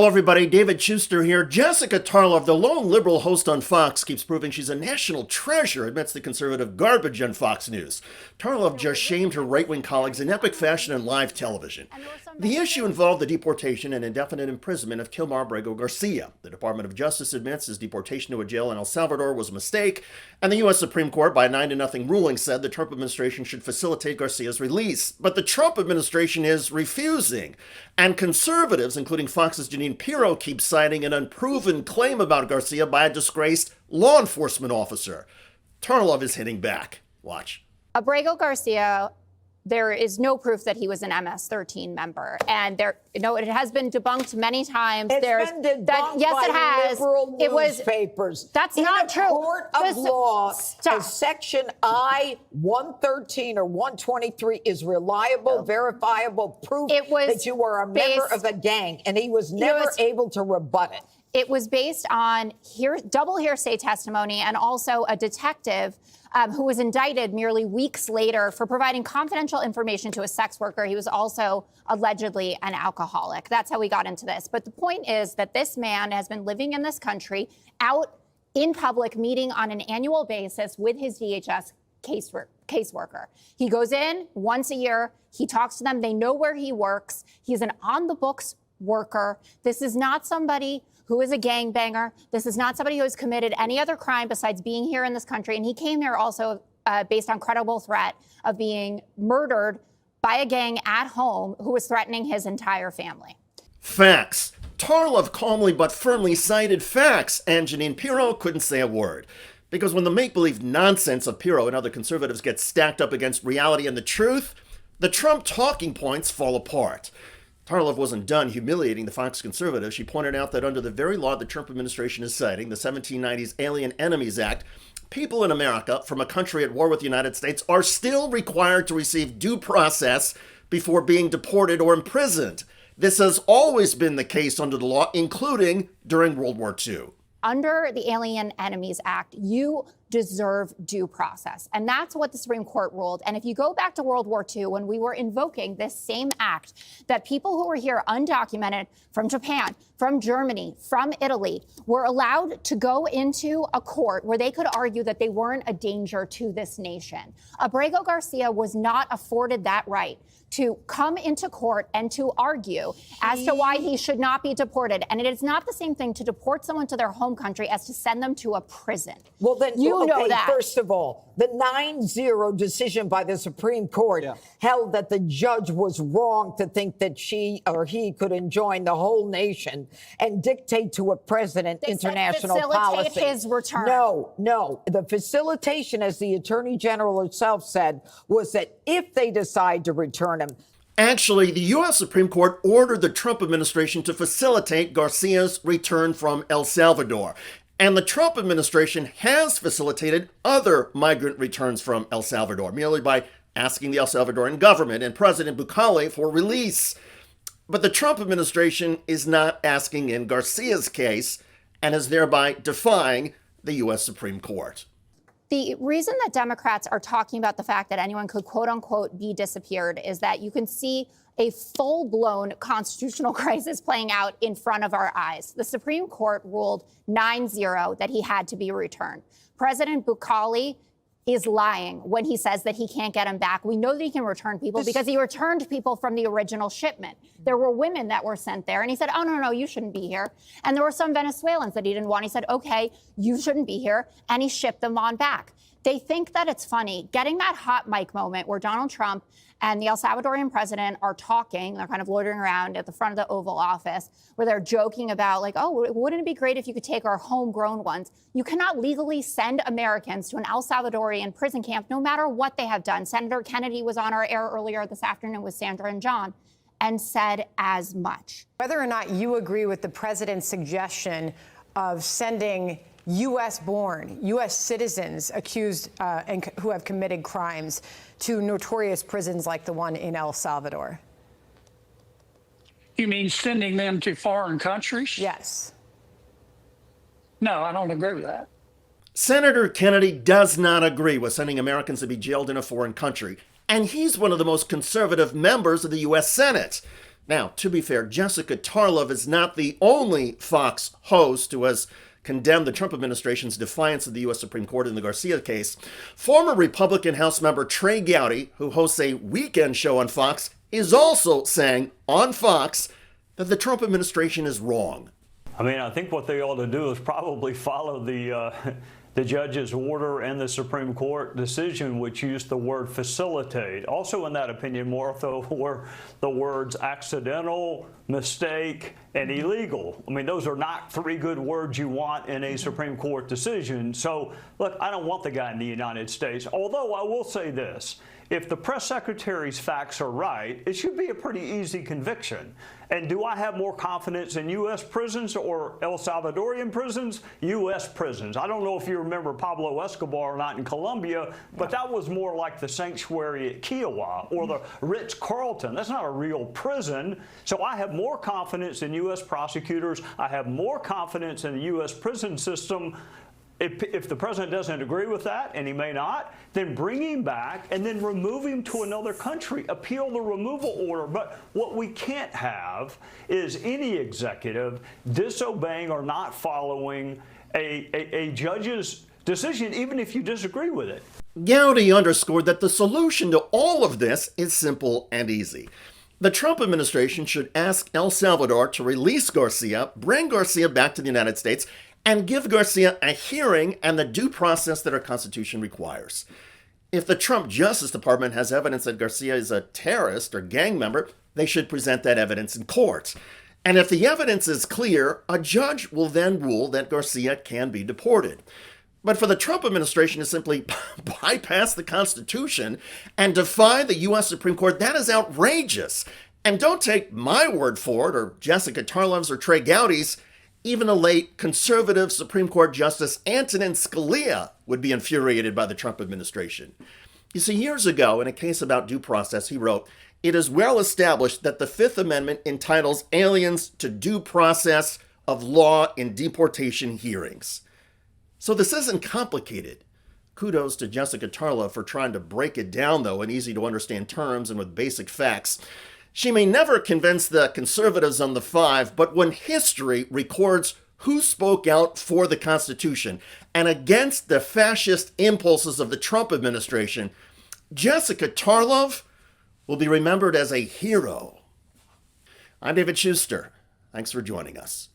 Hello, everybody. David Schuster here. Jessica Tarlov, the lone liberal host on Fox, keeps proving she's a national treasure amidst the conservative garbage on Fox News. Tarlov just shamed her right-wing colleagues in epic fashion on live television. The issue involved the deportation and indefinite imprisonment of Kilmar Abrego Garcia. The Department of Justice admits his deportation to a jail in El Salvador was a mistake, and the U.S. Supreme Court, by a 9-0 ruling, said the Trump administration should facilitate Garcia's release. But the Trump administration is refusing, and conservatives, including Fox's Jeanine Pirro, keep citing an unproven claim about Garcia by a disgraced law enforcement officer. Tarlov is hitting back. Watch. Abrego Garcia, there is no proof that he was an MS-13 member, and it has been debunked many times. It's been debunked yes, it has. Liberal newspapers. That's not true. In a court of law, a section I-113 or 123 is reliable, verifiable proof that you were a member of a gang, and he was never able to rebut it. It was based on double hearsay testimony and also a detective who was indicted merely weeks later for providing confidential information to a sex worker. He was also allegedly an alcoholic. That's how we got into this. But the point is that this man has been living in this country, out in public, meeting on an annual basis with his DHS caseworker. He goes in once a year. He talks to them. They know where he works. He's an on-the-books worker. This is not somebody who is a gangbanger. This is not somebody who has committed any other crime besides being here in this country. And he came here also based on credible threat of being murdered by a gang at home who was threatening his entire family. Facts. Tarlov calmly but firmly cited facts, and Jeanine Pirro couldn't say a word. Because when the make-believe nonsense of Pirro and other conservatives gets stacked up against reality and the truth, the Trump talking points fall apart. Tarlov wasn't done humiliating the Fox conservative. She pointed out that under the very law the Trump administration is citing, the 1790s Alien Enemies Act, people in America from a country at war with the United States are still required to receive due process before being deported or imprisoned. This has always been the case under the law, including during World War II. Under the Alien Enemies Act, you deserve due process. And that's what the Supreme Court ruled. And if you go back to World War II, when we were invoking this same act, that people who were here undocumented from Japan, from Germany, from Italy, were allowed to go into a court where they could argue that they weren't a danger to this nation. Abrego Garcia was not afforded that right to come into court and to argue as to why he should not be deported. And it is not the same thing to deport someone to their home country as to send them to a prison. Well, then, you know that. First of all, the 9-0 decision by the Supreme Court held that the judge was wrong to think that she or he could enjoin the whole nation and dictate to a president international policy. Facilitate his return. No. The facilitation, as the Attorney General herself said, was that if they decide to return him. Actually, the U.S. Supreme Court ordered the Trump administration to facilitate Garcia's return from El Salvador. And the Trump administration has facilitated other migrant returns from El Salvador, merely by asking the El Salvadoran government and President Bukele for release. But the Trump administration is not asking in Garcia's case and is thereby defying the U.S. Supreme Court. The reason that Democrats are talking about the fact that anyone could, quote unquote, be disappeared is that you can see a full-blown constitutional crisis playing out in front of our eyes. The Supreme Court ruled 9-0 that he had to be returned. President Bukele is lying when he says that he can't get him back. We know that he can return people because he returned people from the original shipment. There were women that were sent there, and he said, oh, no, you shouldn't be here. And there were some Venezuelans that he didn't want. He said, okay, you shouldn't be here, and he shipped them on back. They think that it's funny. Getting that hot mic moment where Donald Trump and the El Salvadorian president are talking, they're kind of loitering around at the front of the Oval Office, where they're joking about, like, oh, wouldn't it be great if you could take our homegrown ones? You cannot legally send Americans to an El Salvadorian prison camp, no matter what they have done. Senator Kennedy was on our air earlier this afternoon with Sandra and John and said as much. Whether or not you agree with the president's suggestion of sending U.S.-born, U.S. citizens accused and who have committed crimes to notorious prisons like the one in El Salvador. You mean sending them to foreign countries? Yes. No, I don't agree with that. Senator Kennedy does not agree with sending Americans to be jailed in a foreign country, and he's one of the most conservative members of the U.S. Senate. Now, to be fair, Jessica Tarlov is not the only Fox host who has condemned the Trump administration's defiance of the U.S. Supreme Court in the Garcia case. Former Republican House member Trey Gowdy, who hosts a weekend show on Fox, is also saying on Fox that the Trump administration is wrong. I mean, I think what they ought to do is probably follow the judge's order and the Supreme Court decision, which used the word facilitate. Also in that opinion, Martha, were the words accidental, mistake, and illegal. I mean, those are not three good words you want in a Supreme Court decision. So, look, I don't want the guy in the United States, although I will say this. If the press secretary's facts are right, it should be a pretty easy conviction. And do I have more confidence in U.S. prisons or El Salvadorian prisons? U.S. prisons. I don't know if you remember Pablo Escobar or not in Colombia, but that was more like the sanctuary at Kiowa or the Ritz-Carlton. That's not a real prison. So I have more confidence in U.S. prosecutors. I have more confidence in the U.S. prison system. If the president doesn't agree with that, and he may not, then bring him back and then remove him to another country. Appeal the removal order. But what we can't have is any executive disobeying or not following a judge's decision, even if you disagree with it. Gowdy underscored that the solution to all of this is simple and easy. The Trump administration should ask El Salvador to release Garcia, bring Garcia back to the United States, and give Garcia a hearing and the due process that our Constitution requires. If the Trump Justice Department has evidence that Garcia is a terrorist or gang member, they should present that evidence in court. And if the evidence is clear, a judge will then rule that Garcia can be deported. But for the Trump administration to simply bypass the Constitution and defy the U.S. Supreme Court, that is outrageous. And don't take my word for it, or Jessica Tarlov's or Trey Gowdy's. Even the late conservative Supreme Court Justice Antonin Scalia would be infuriated by the Trump administration. You see, years ago, in a case about due process, he wrote, "It is well established that the Fifth Amendment entitles aliens to due process of law in deportation hearings." So this isn't complicated. Kudos to Jessica Tarlov for trying to break it down, though, in easy-to-understand terms and with basic facts. She may never convince the conservatives on the five, but when history records who spoke out for the Constitution and against the fascist impulses of the Trump administration, Jessica Tarlov will be remembered as a hero. I'm David Schuster. Thanks for joining us.